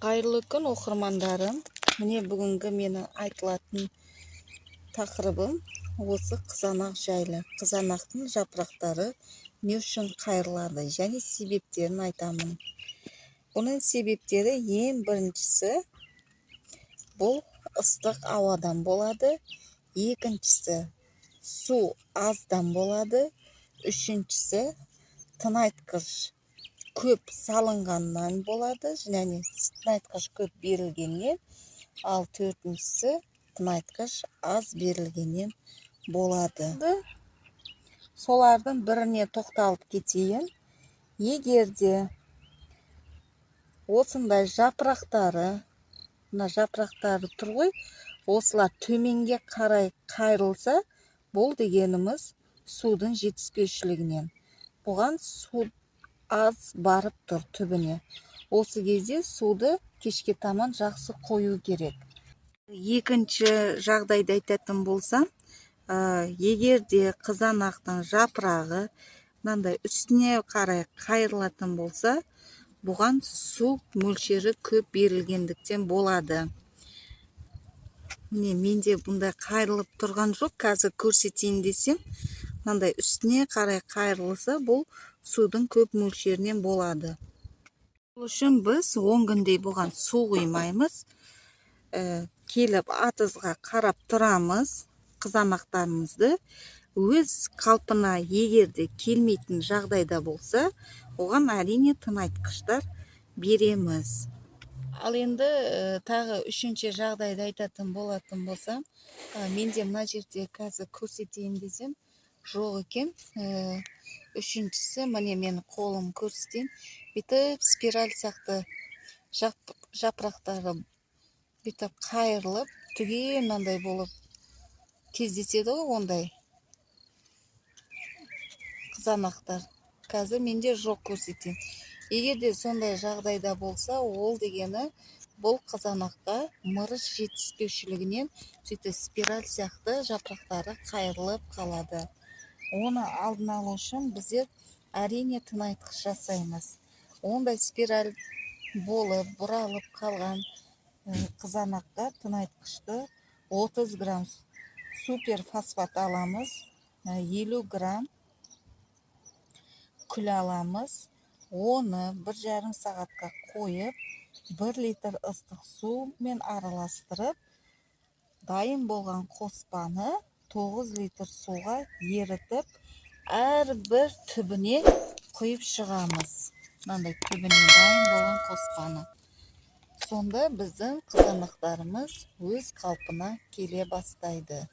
Қайырлы күн оқырмандарым. Міне бүгінгі менің айтылатын тақырыбым осы қызанақ жайлы. Қызанақтың жапырақтары не үшін қайырылады және себептерін айтамын. Бұның себептері ең біріншісі бұл ыстық ауадан болады. Екіншісі су аздан болады. Үшіншісі тыңайтқыш көп салынғаннан болады, және тыңайтқыш көп берілгеннен, ал төртіншісі тыңайтқыш аз берілгеннен болады. Солардың біріне тоқталып кетейін. Егер де осындай жапырақтары, мына жапырақтары тұр ғой, осылар төменге қарай қайрылса, бұл дегеніміз судың жетіспеушілігінен. Бұған су аз барып тұр түбіне. Осы кезде суды кешке таман жақсы қою керек. Екінші жағдайды айтатын болсам, егер де қызанақтың жапырағы мынандай үстіне қарай қайрылатын болса, бұған су мөлшері көп берілгендіктен болады. Міне менде бұндай қайрылып тұрған жоқ. Қазір көрсетейін десем, мынандай үстіне қарай қайрылса, бұл судың көп мөлшерінен болады. Бұл үшін біз 10 күндей бұған су құймаймыз. Келіп атызға қарап тұрамыз. Қызанақтарымызды өз қалпына егерде келмейтін жағдайда болса, оған әрине тыңайтқыштар береміз. Ал енді тағы үшінші жағдайды айтатын болатын болсам, менде мына жерде қазір көрсетейін десем жоқ екен. Үшіншісі, міне мен қолым көрсетейін. Бүйтіп спираль сияқты жапырақтары бүйтіп қайырылып, түгел мынандай болып кездеседі ғой, ондай қызанақтар. Қазір менде жоқ, көрсетейін. Егер де сондай жағдайда болса, ол дегені бұл қызанаққа мырыш жетіспеушілігінен сөйтіп спираль сияқты жапырақтары қайырылып қалады. Оны алдын алу үшін біздер әрине тыңайтқыш жасаймыз. Ондай спираль болып, бұралып қалған қызанаққа тыңайтқышты 30 грамм суперфосфат аламыз, 50 грамм күл аламыз. Оны 1,5 сағатқа қойып, 1 литр ыстық сумен араластырып, дайын болған қоспаны 9 литр суға ерітіп, әрбір түбіне құйып шығамыз. Мынандай түбіне дайын болған қоспаны. Сонда біздің қызанақтарымыз өз қалпына келе бастайды.